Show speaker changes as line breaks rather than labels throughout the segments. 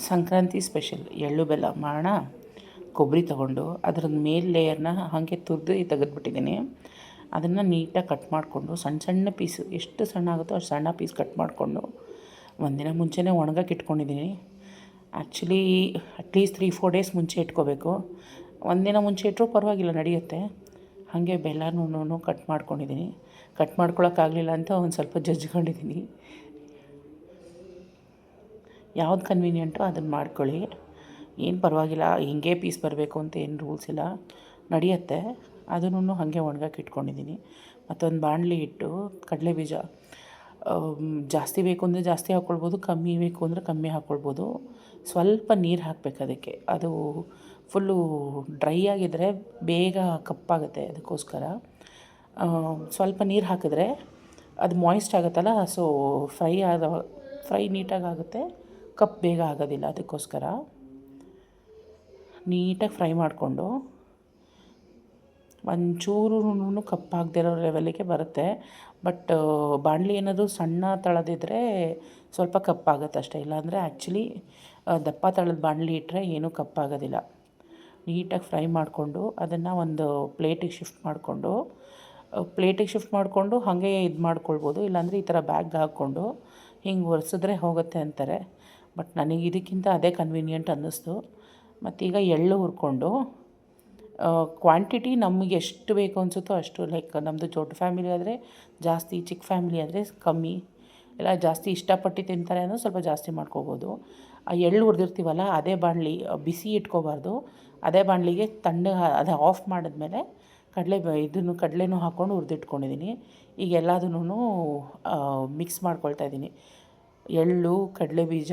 Sankranti special ಎಳ್ಳು ಬೆಲ್ಲ ಮಾಡೋಣ. ಕೊಬ್ಬರಿ ತೊಗೊಂಡು ಅದರ ಮೇಲೆ ಲೇಯರ್ನ ಹಾಗೆ ತುರಿದು ತೆಗೆದುಬಿಟ್ಟಿದ್ದೀನಿ. ಅದನ್ನು ನೀಟಾಗಿ ಕಟ್ ಮಾಡಿಕೊಂಡು ಸಣ್ಣ ಸಣ್ಣ ಪೀಸು ಎಷ್ಟು ಸಣ್ಣ ಆಗುತ್ತೋ ಅಷ್ಟು ಸಣ್ಣ ಪೀಸ್ ಕಟ್ ಮಾಡಿಕೊಂಡು ಒಂದಿನ ಮುಂಚೆನೇ ಒಣಗಕ್ಕೆ ಇಟ್ಕೊಂಡಿದ್ದೀನಿ. ಆ್ಯಕ್ಚುಲಿ ಅಟ್ಲೀಸ್ಟ್ 3-4 ಡೇಸ್ ಮುಂಚೆ ಇಟ್ಕೋಬೇಕು. ಒಂದಿನ ಮುಂಚೆ ಇಟ್ಟರೂ ಪರವಾಗಿಲ್ಲ, ನಡೆಯುತ್ತೆ. ಹಾಗೆ ಬೆಲ್ಲನೂ ಕಟ್ ಮಾಡ್ಕೊಂಡಿದ್ದೀನಿ. ಕಟ್ ಮಾಡ್ಕೊಳಕ್ಕಾಗಲಿಲ್ಲ ಅಂತ ಒಂದು ಸ್ವಲ್ಪ ಜಜ್ಕೊಂಡಿದ್ದೀನಿ. ಯಾವ್ದು ಕನ್ವೀನಿಯೆಂಟೋ ಅದನ್ನು ಮಾಡ್ಕೊಳ್ಳಿ, ಏನು ಪರವಾಗಿಲ್ಲ. ಹಿಂಗೆ ಪೀಸ್ ಬರಬೇಕು ಅಂತ ಏನು ರೂಲ್ಸ್ ಇಲ್ಲ, ನಡೆಯುತ್ತೆ. ಅದನ್ನು ಹಾಗೆ ಒಣಗಕ್ಕೆ ಇಟ್ಕೊಂಡಿದ್ದೀನಿ. ಮತ್ತೊಂದು ಬಾಣಲಿ ಇಟ್ಟು ಕಡಲೆ ಬೀಜ ಜಾಸ್ತಿ ಬೇಕು ಅಂದರೆ ಜಾಸ್ತಿ ಹಾಕ್ಕೊಳ್ಬೋದು, ಕಮ್ಮಿ ಬೇಕು ಅಂದರೆ ಕಮ್ಮಿ ಹಾಕ್ಕೊಳ್ಬೋದು. ಸ್ವಲ್ಪ ನೀರು ಹಾಕಬೇಕು ಅದಕ್ಕೆ. ಅದು ಫುಲ್ಲು ಡ್ರೈ ಆಗಿದ್ದರೆ ಬೇಗ ಕಪ್ಪಾಗುತ್ತೆ, ಅದಕ್ಕೋಸ್ಕರ ಸ್ವಲ್ಪ ನೀರು ಹಾಕಿದ್ರೆ ಅದು ಮಾಯ್ಸ್ಟ್ ಆಗುತ್ತಲ್ಲ, ಸೊ ಫ್ರೈ ನೀಟಾಗಿ ಆಗುತ್ತೆ, ಕಪ್ ಬೇಗ ಆಗೋದಿಲ್ಲ. ಅದಕ್ಕೋಸ್ಕರ ನೀಟಾಗಿ ಫ್ರೈ ಮಾಡಿಕೊಂಡು ಒಂಚೂರು ಕಪ್ಪಾಗದಿರೋ ಲೆವೆಲಿಗೆ ಬರುತ್ತೆ. ಬಟ್ ಬಾಣಲಿ ಏನಾದರೂ ಸಣ್ಣ ತಳದಿದ್ದರೆ ಸ್ವಲ್ಪ ಕಪ್ಪಾಗುತ್ತೆ ಅಷ್ಟೇ. ಇಲ್ಲಾಂದರೆ ಆ್ಯಕ್ಚುಲಿ ದಪ್ಪ ತಳದ ಬಾಣಲಿ ಇಟ್ಟರೆ ಏನೂ ಕಪ್ಪಾಗೋದಿಲ್ಲ. ನೀಟಾಗಿ ಫ್ರೈ ಮಾಡಿಕೊಂಡು ಅದನ್ನು ಒಂದು ಪ್ಲೇಟಿಗೆ ಶಿಫ್ಟ್ ಮಾಡಿಕೊಂಡು ಹಾಗೆ ಇದು ಮಾಡ್ಕೊಳ್ಬೋದು. ಇಲ್ಲಾಂದರೆ ಈ ಥರ ಬ್ಯಾಗ್ ಹಾಕ್ಕೊಂಡು ಹಿಂಗೆ ಒರೆಸಿದ್ರೆ ಹೋಗುತ್ತೆ ಅಂತಾರೆ. ಬಟ್ ನನಗೆ ಇದಕ್ಕಿಂತ ಅದೇ ಕನ್ವೀನಿಯೆಂಟ್ ಅನ್ನಿಸ್ತು. ಮತ್ತೀಗ ಎಳ್ಳು ಹುರ್ಕೊಂಡು ಕ್ವಾಂಟಿಟಿ ನಮಗೆ ಎಷ್ಟು ಬೇಕು ಅನಿಸುತ್ತೋ ಅಷ್ಟು, ಲೈಕ್ ನಮ್ಮದು ದೊಡ್ಡ ಫ್ಯಾಮಿಲಿ ಆದರೆ ಜಾಸ್ತಿ, ಚಿಕ್ಕ ಫ್ಯಾಮಿಲಿ ಆದರೆ ಕಮ್ಮಿ, ಇಲ್ಲ ಜಾಸ್ತಿ ಇಷ್ಟಪಟ್ಟು ತಿಂತಾರೆ ಅಂದರೆ ಸ್ವಲ್ಪ ಜಾಸ್ತಿ ಮಾಡ್ಕೋಬೋದು. ಆ ಎಳ್ಳು ಹುರಿದಿರ್ತೀವಲ್ಲ ಅದೇ ಬಾಣಲಿ ಬಿಸಿ ಇಟ್ಕೋಬಾರ್ದು. ಅದೇ ಬಾಣಲಿಗೆ ಅದು ಆಫ್ ಮಾಡಿದ್ಮೇಲೆ ಕಡಲೆನೂ ಹಾಕ್ಕೊಂಡು ಹುರಿದಿಟ್ಕೊಂಡಿದ್ದೀನಿ. ಈಗ ಎಲ್ಲದನ್ನೂ ಮಿಕ್ಸ್ ಮಾಡ್ಕೊಳ್ತಾ ಇದ್ದೀನಿ. ಎಳ್ಳು, ಕಡಲೆ ಬೀಜ,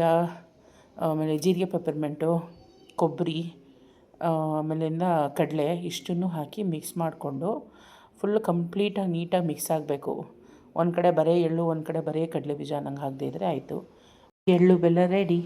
ಆಮೇಲೆ ಜೀರಿಗೆ, ಪೆಪ್ಪರ್ಮೆಂಟು, ಕೊಬ್ಬರಿ, ಆಮೇಲಿಂದ ಕಡಲೆ ಇಷ್ಟನ್ನು ಹಾಕಿ ಮಿಕ್ಸ್ ಮಾಡಿಕೊಂಡು ಫುಲ್ಲು ಕಂಪ್ಲೀಟಾಗಿ ನೀಟಾಗಿ ಮಿಕ್ಸ್ ಆಗಬೇಕು. ಒಂದು ಕಡೆ ಬರೀ ಎಳ್ಳು, ಒಂದು ಕಡೆ ಬರೀ ಕಡಲೆ ಬೀಜ ಅನ್ನಂಗೆ ಆಗದೇ ಇದ್ದರೆ ಆಯಿತು. ಎಳ್ಳು ಬೆಲ್ಲ ರೆಡಿ.